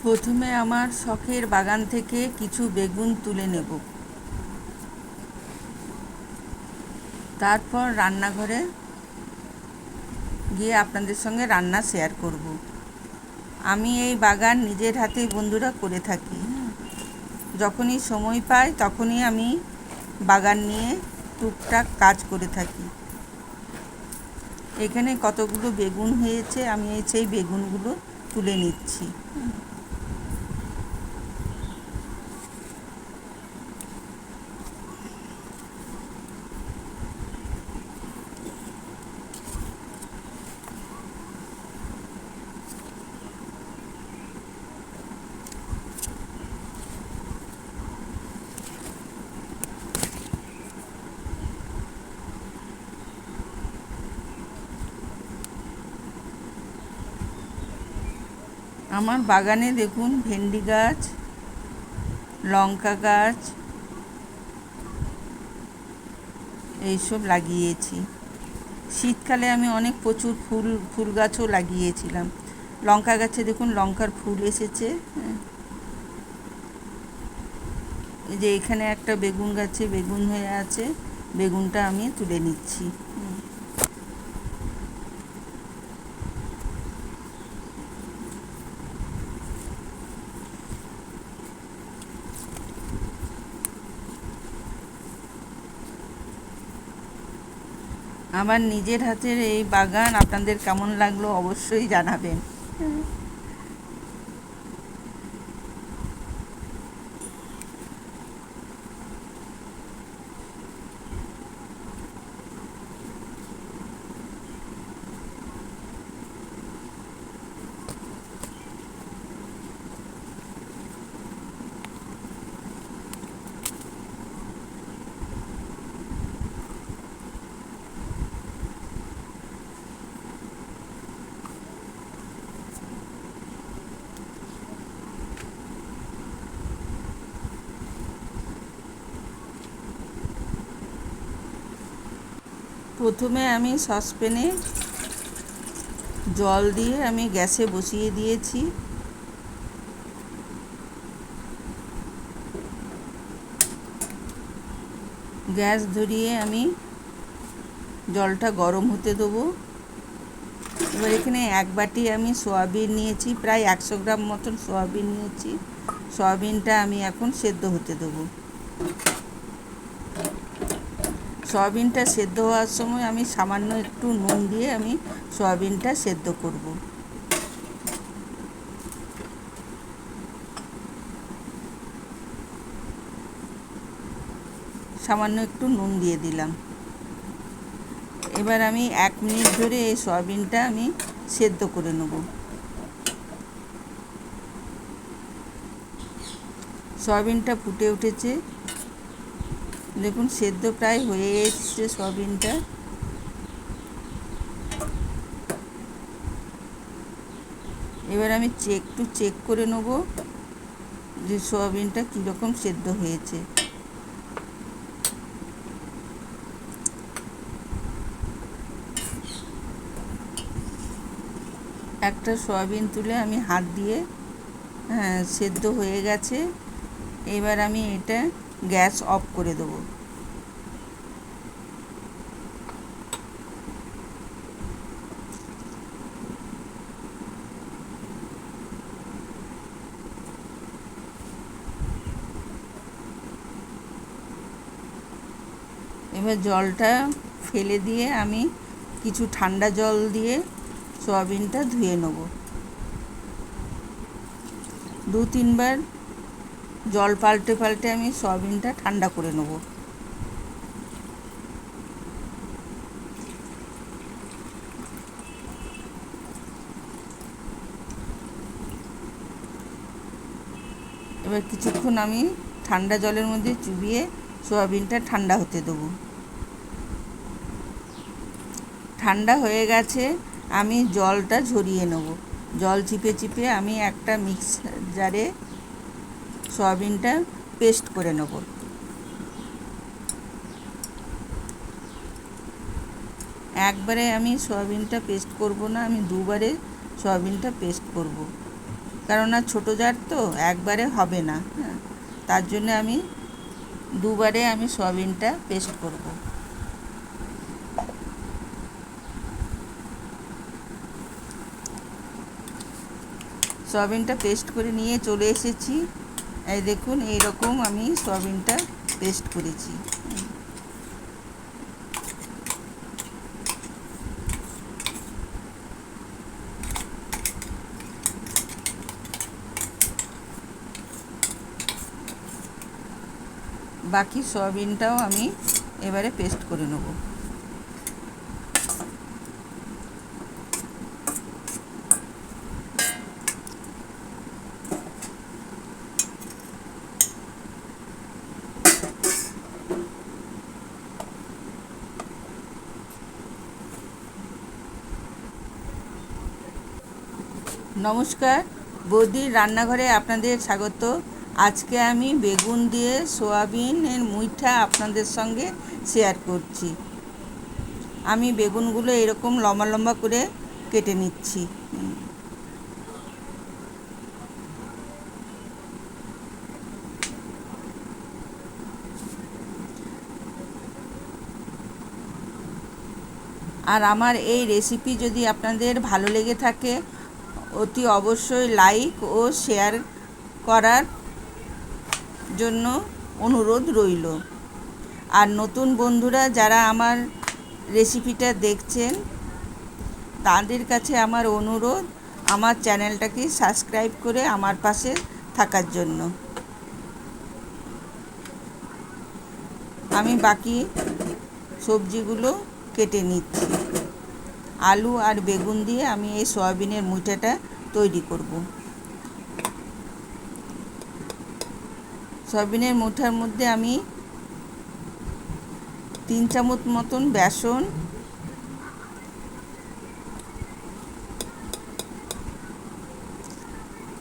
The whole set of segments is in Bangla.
প্রথমে আমার শখের বাগান থেকে কিছু বেগুন তুলে নেব, তারপর রান্নাঘরে গিয়ে আপনাদের সঙ্গে রান্না শেয়ার করব। আমি এই বাগান নিজের হাতেই বন্ধুরা করে থাকি। যখনই সময় পাই তখনই আমি বাগান নিয়ে টুকটাক কাজ করে থাকি। এখানে কতগুলো বেগুন হয়েছে, আমি সেই বেগুনগুলো তুলে নিচ্ছি। আমার বাগানে দেখুন ভেন্ডি গাছ, লঙ্কা গাছ এইসব লাগিয়েছি। শীতকালে আমি অনেক প্রচুর ফুল গাছও লাগিয়েছিলাম। লঙ্কা গাছে দেখুন লঙ্কার ফুল এসেছে। এই যে এখানে একটা বেগুন গাছে বেগুন হয়ে আছে, বেগুনটা আমি তুলে নিচ্ছি। আমার নিজের হাতের এই বাগান আপনাদের কেমন লাগলো অবশ্যই জানাবেন। প্রথমে আমি সসপ্যানে জল দিয়ে আমি গ্যাসে বসিয়ে দিয়েছি। গ্যাস ধরিয়ে আমি জলটা গরম হতে দেবো। এবার এখানে এক বাটি আমি সয়াবিন নিয়েছি, প্রায় 100 গ্রাম মতন সয়াবিন নিয়েছি। সয়াবিনটা আমি এখন সেদ্ধ হতে দেবো। সয়াবিনটা সেদ্ধ হওয়ার সময় আমি সামান্য একটু নুন দিয়ে আমি সয়াবিনটা সেদ্ধ করব। সামান্য একটু নুন দিয়ে দিলাম। এবার আমি 1 মিনিট ধরে এই সয়াবিনটা আমি সেদ্ধ করে নেব। সয়াবিনটা ফুটে উঠেছে, দেখুন সেদ্ধ প্রায় হয়ে এসেছে সয়াবিনটা। এবার আমি একটু চেক করে নেব যে সয়াবিনটা কীরকম সেদ্ধ হয়েছে। একটা সয়াবিন তুলে আমি হাত দিয়ে সেদ্ধ হয়ে গেছে। এবার আমি এটা গ্যাস অফ করে দেবো। এবার জলটা ফেলে দিয়ে আমি কিছু ঠান্ডা জল দিয়ে সয়াবিনটা ধুয়ে নেব। 2-3 বার জল পাল্টে পাল্টে আমি সয়াবিনটা ঠান্ডা করে নেব। এবার কিছুক্ষণ আমি ঠান্ডা জলের মধ্যে চুবিয়ে সয়াবিনটা ঠান্ডা হতে দেবো। ঠান্ডা হয়ে গেছে, আমি জলটা ঝরিয়ে নেব। জল চিপে চিপে আমি একটা মিক্সার জারে সয়াবিনটা পেস্ট করে নেব। একবারে আমি সয়াবিনটা পেস্ট করব না, আমি দুবারে সয়াবিনটা পেস্ট করব। কেননা ছোটো জার তো একবারে হবে না, হ্যাঁ, তার জন্য আমি দুবারে আমি সয়াবিনটা পেস্ট করব। সয়াবিনটা পেস্ট করে নিয়ে চলে এসেছি। এই দেখুন, এইরকম আমি সয়াবিনটা পেস্ট করেছি। বাকি সয়াবিনটাও আমি এবারে পেস্ট করে নেব। নমস্কার, বৌদির রান্নাঘরে আপনাদের স্বাগত। আজকে আমি বেগুন দিয়ে সয়াবিনের মুইঠা আপনাদের সঙ্গে শেয়ার করছি। আমি বেগুনগুলো এরকম লম্বা লম্বা করে কেটে নিচ্ছি। আর আমার এই রেসিপি যদি আপনাদের ভালো লেগে থাকে, অতি অবশ্যই লাইক ও শেয়ার করার জন্য অনুরোধ রইল। আর নতুন বন্ধুরা যারা আমার রেসিপিটা দেখছেন, তাদের কাছে আমার অনুরোধ, আমার চ্যানেলটাকে সাবস্ক্রাইব করে আমার পাশে থাকার জন্য। আমি বাকি সবজিগুলো কেটে নিচ্ছি। আলু আর বেগুন দিয়ে আমি এই সয়াবিনের মুইঠাটা তৈরি করব। সয়াবিনের মুঠার মধ্যে আমি 3 চামচ মতন বেসন,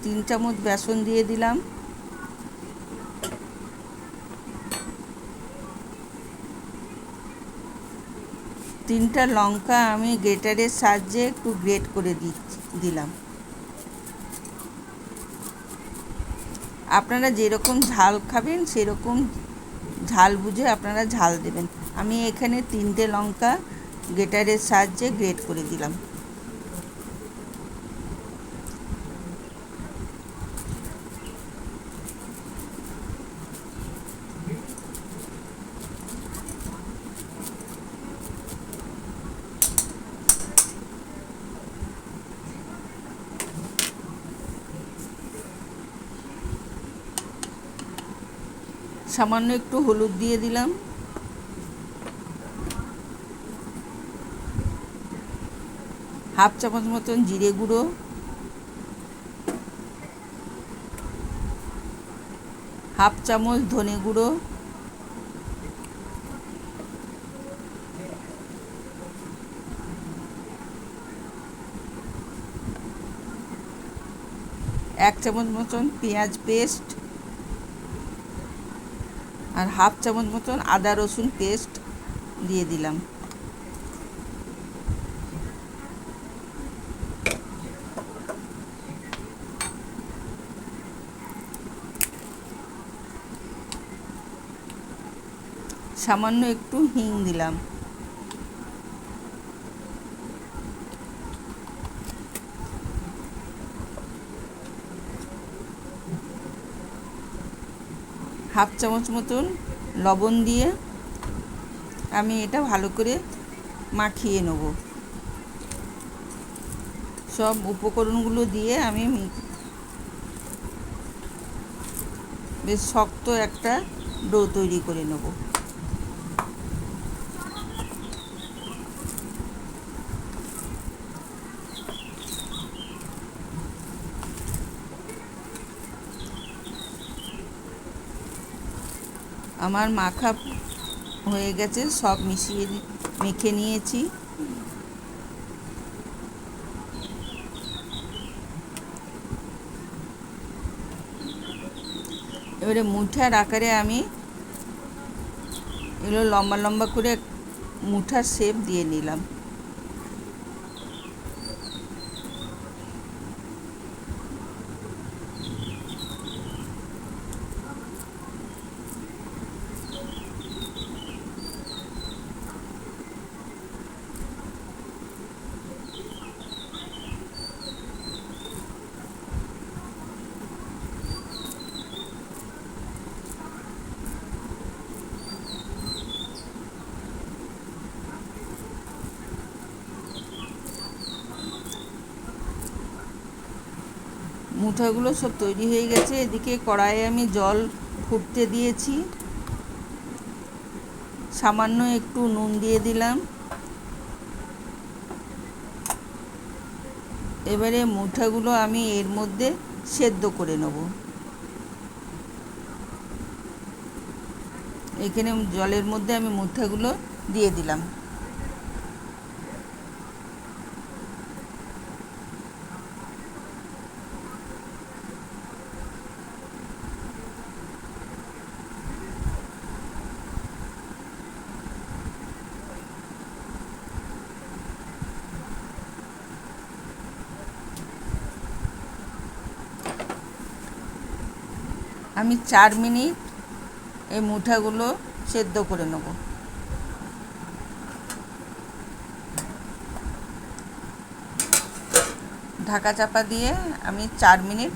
3 চামচ বেসন দিয়ে দিলাম। তিনটা লঙ্কা আমি গ্রেটারের সাহায্যে একটু গ্রেট করে দিলাম। আপনারা যেরকম ঝাল খাবেন সেরকম ঝাল বুঝে আপনারা ঝাল দেবেন। আমি এখানে 3টে লঙ্কা গ্রেটারের সাহায্যে গ্রেট করে দিলাম। সামান্য একটু হলুদ দিয়ে দিলাম। হাফ চামচ মতন জিরে গুঁড়ো, হাফ চামচ ধনে গুঁড়ো, এক চামচ মতন পেঁয়াজ পেস্ট, আর হাফ চামচ মতন আদা রসুন পেস্ট দিয়ে দিলাম। সামান্য একটু হিং দিলাম। হাফ চামচ মতন লবণ দিয়ে আমি এটা ভালো করে মাখিয়ে নেব। সব উপকরণগুলো দিয়ে আমি বেশ শক্ত একটা ডো তৈরি করে নেব। আমার মাখা হয়ে গেছে, সব মেখে নিয়েছি। এবারে মুঠার আকারে আমি এগুলো লম্বা লম্বা করে মুঠার শেপ দিয়ে নিলাম। মুঠাগুলো সব তৈরি হয়ে গেছে। এদিকে কড়াইয়ে আমি জল ফুটতে দিয়েছি, সামান্য একটু নুন দিয়ে দিলাম। এবারে মুঠাগুলো আমি এর মধ্যে সেদ্ধ করে নেব। এখানে জলের মধ্যে আমি মুঠাগুলো দিয়ে দিলাম। আমি 4 মিনিট এই মুঠাগুলো সেদ্ধ করে নেব। ঢাকা চাপা দিয়ে আমি 4 মিনিট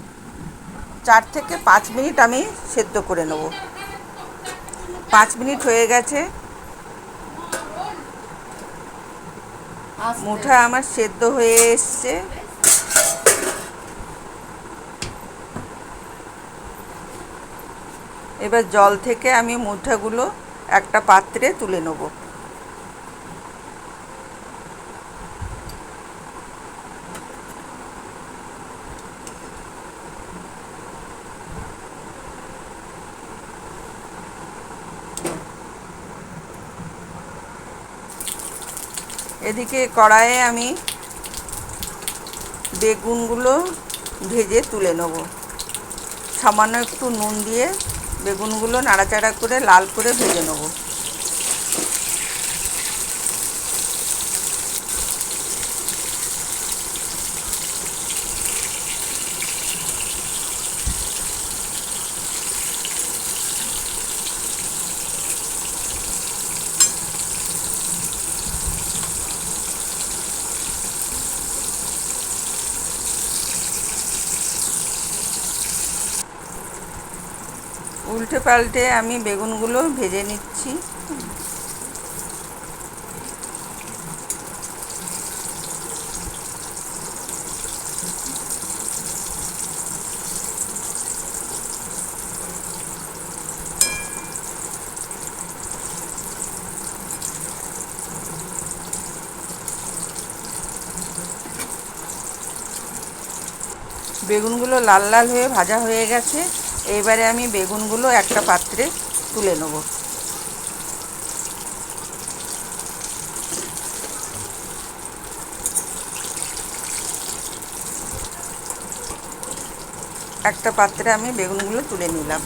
4 থেকে 5 মিনিট আমি সেদ্ধ করে নেব। 5 মিনিট হয়ে গেছে, মুঠা আমার সেদ্ধ হয়ে এসছে। এবার জল থেকে আমি মুঠাগুলো একটা পাত্রে তুলে নেব। এদিকে কড়াইয়ে আমি বেগুনগুলো ভেজে তুলে নেব। সামান্য একটু নুন দিয়ে বেগুনগুলো নাড়াচাড়া করে লাল করে ভেজে নেব। উল্টে পাল্টে আমি বেগুনগুলো ভেজে নিচ্ছি। বেগুনগুলো লাল লাল হয়ে ভাজা হয়ে গেছে। এইবারে আমি বেগুনগুলো একটা পাত্রে তুলে নেব। একটা পাত্রে আমি বেগুনগুলো তুলে নিলাম।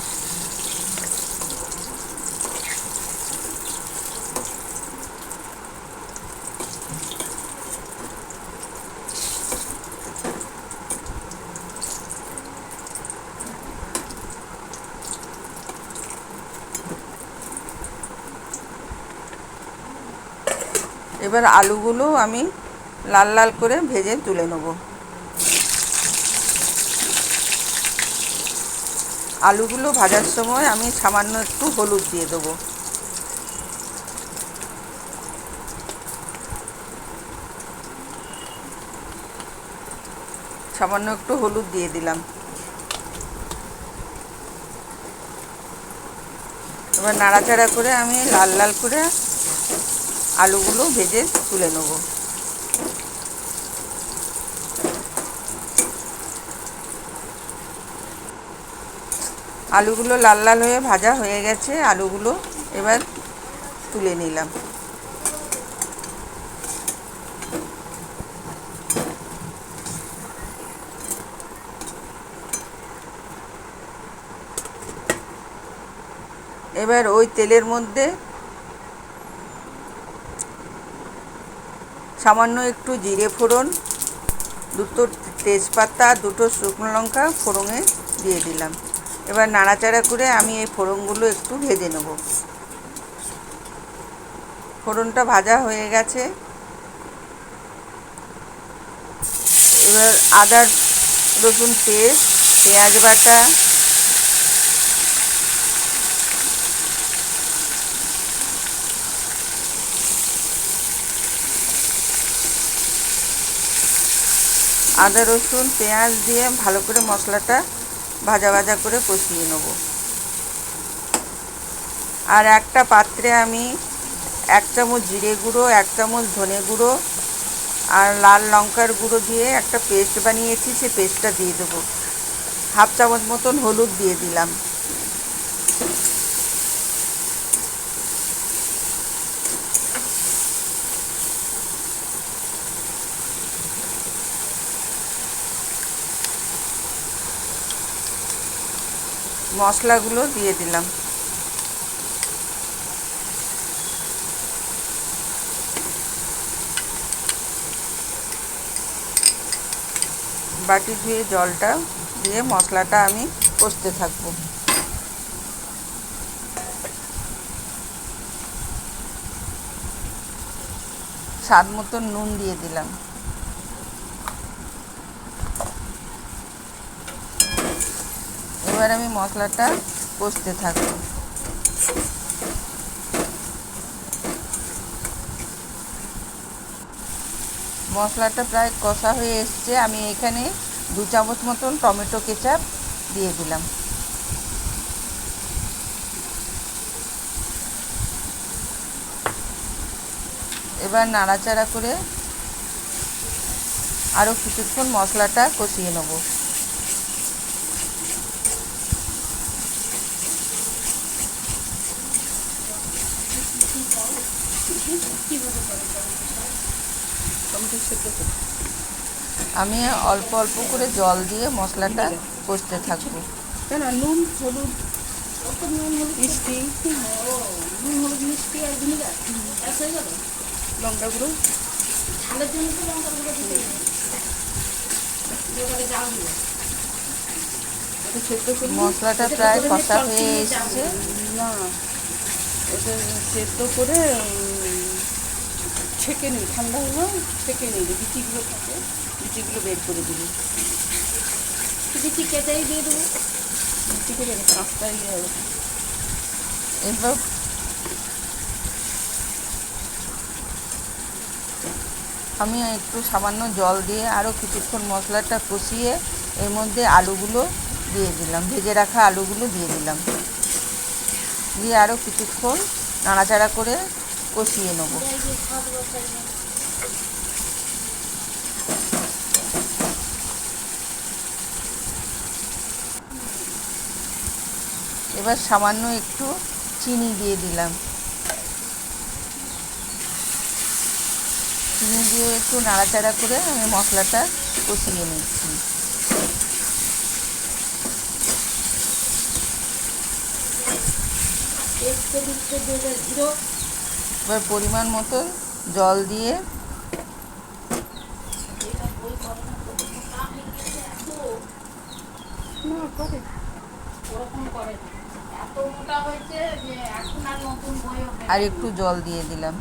এবার আলুগুলো আমি লাল লাল করে ভেজে তুলে নেব। আলুগুলো ভাজার সময় আমি সামান্য একটু হলুদ দিয়ে দেবো। সামান্য একটু হলুদ দিয়ে দিলাম। এবার নাড়াচাড়া করে আমি লাল লাল করে আলুগুলো ভেজে তুলে নেব। আলুগুলো লাল লাল হয়ে ভাজা হয়ে গেছে। আলুগুলো এবার তুলে নিলাম। এবার ওই তেলের মধ্যে সামান্য একটু জিরে ফোড়ন, দুটো তেজপাতা, দুটো শুকনো লঙ্কা ফোড়নে দিয়ে দিলাম। এবার নাড়াচাড়া করে আমি এই ফোড়নগুলো একটু ভেজে নেব। ফোড়নটা ভাজা হয়ে গেছে। এবার আদা রসুন পেস্ট, পেঁয়াজ বাটা, আদা রসুন পেঁয়াজ দিয়ে ভালো করে মশলাটা ভাজা ভাজা করে কষিয়ে নেব। আর একটা পাত্রে আমি 1 চামচ জিরে গুঁড়ো, 1 চামচ ধনে গুঁড়ো আর লাল লঙ্কার গুঁড়ো দিয়ে একটা পেস্ট বানিয়েছি, সে পেস্টটা দিয়ে দেবো। 1/2 চামচ মতন হলুদ দিয়ে দিলাম। মশলাগুলো দিয়ে দিলাম। বাটি ধুয়ে জলটা দিয়ে মশলাটা আমি কষতে থাকবো। স্বাদ মতন নুন দিয়ে দিলাম। এবার আমি মশলাটা কষতে থাকবো। মশলাটা প্রায় কষা হয়ে এসছে। আমি এখানে 2 চামচ মতন টমেটো কেচাপ দিয়ে দিলাম। এবার নাড়াচাড়া করে আরও কিছুক্ষণ মশলাটা কষিয়ে নেব। আমি অল্প অল্প করে জল দিয়ে মশলাটা কষতে থাকবো। কেন নুন হলুদ মিষ্টি নুন হলুদ মিষ্টি আর ভিনিগার হয়ে যাবে। লঙ্কা গুঁড়ো ঝালের জন্য তো লঙ্কা গুঁড়ো দিতে মশলাটা প্রায় কষা হয়ে এসছে। না, ওটা সেদ্ধ করে ছেঁকে নিই, ঠান্ডা হলো ছেঁকে নিই, বিচিগুলো থাকে বিচিগুলো বের করে দিবি। বিচি কেটেই দিয়ে দেবো, বিচি কেটে কাঁচটাই দিয়ে হবে। এবার আমি একটু সামান্য জল দিয়ে আরও কিছুক্ষণ মশলাটা কষিয়ে এর মধ্যে আলুগুলো দিয়ে দিলাম, ভেজে রাখা আলুগুলো দিয়ে দিলাম। দিয়ে আরও কিছুক্ষণ নাড়াচাড়া করে কষিয়ে নেব। এবার সামান্য একটু চিনি দিয়ে দিলাম। চিনি দিয়ে একটু নাড়াচাড়া করে আমি মশলাটা কষিয়ে নিচ্ছি। এবার পরিমাণ মতো জল দিয়ে আর একটু জল দিয়ে দিলাম।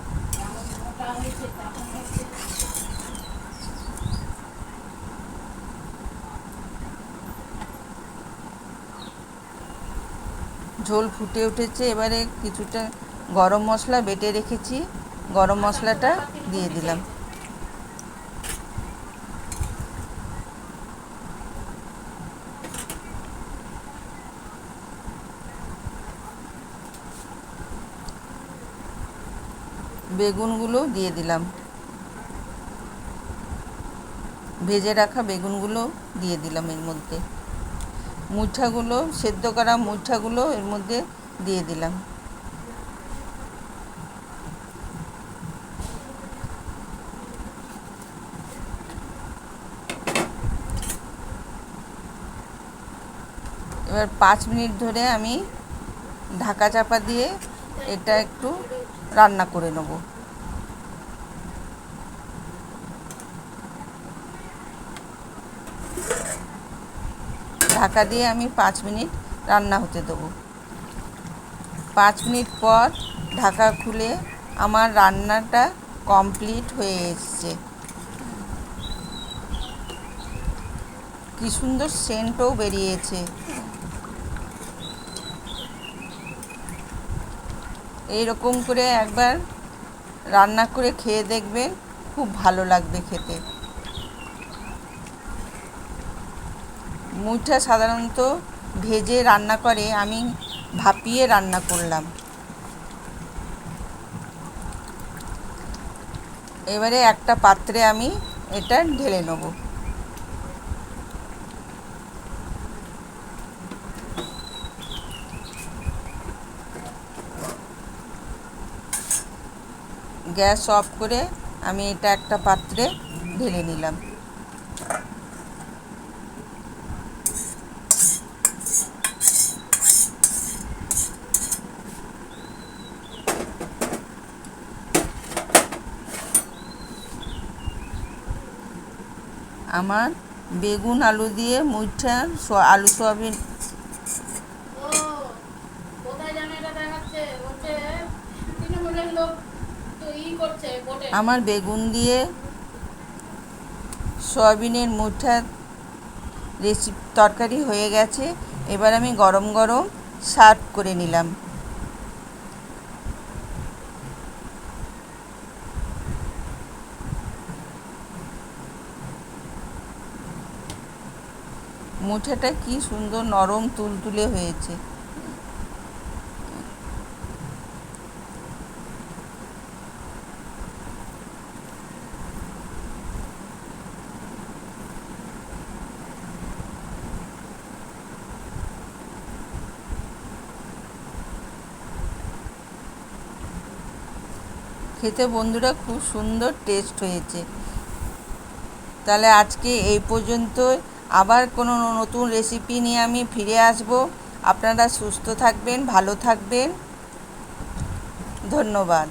ঝোল ফুটে উঠেছে। এবারে কিছুটা গরম মশলা বেটে রেখেছি, গরম মশলাটা দিয়ে দিলাম। বেগুনগুলো দিয়ে দিলাম, ভেজে রাখা বেগুনগুলো দিয়ে দিলাম এর মধ্যে। মুঠাগুলো সেদ্ধ করা মুঠাগুলো এর মধ্যে দিয়ে দিলাম। এবার 5 মিনিট ধরে আমি ঢাকা চাপা দিয়ে এটা একটু রান্না করে নেব। ঢাকা দিয়ে আমি 5 মিনিট রান্না হতে দেবো। 5 মিনিট পর ঢাকা খুলে আমার রান্নাটা কমপ্লিট হয়ে এসছে। কি সুন্দর সেন্টও বেরিয়েছে। এইরকম করে একবার রান্না করে খেয়ে দেখবেন, খুব ভালো লাগবে খেতে। মুইঠা সাধারণত ভেজে রান্না করে, আমি ভাপিয়ে রান্না করলাম। এবারে একটা পাত্রে আমি এটা ঢেলে নেব। গ্যাস অফ করে আমি এটা একটা পাত্রে ঢেলে নিলাম। আমার বেগুন আলু দিয়ে মুইঠা আলু সয়াবিন ও কোথায় জানো এটা দেখাচ্ছে, বলছে তৃণমূলের লোক তো করছে ভোটে। আমার বেগুন দিয়ে সয়াবিনের মুইঠা তরকারি হয়ে গেছে। এবার আমি গরম গরম সার্ভ করে নিলাম। মুঠাটা কি সুন্দর নরম তুলতুলে হয়েছে। খেতে বন্ধুরা খুব সুন্দর টেস্ট হয়েছে। তাহলে আজকে এই পর্যন্ত, আবার কোনো নতুন রেসিপি নিয়ে আমি ফিরে আসব। আপনারা সুস্থ থাকবেন, ভালো থাকবেন। ধন্যবাদ।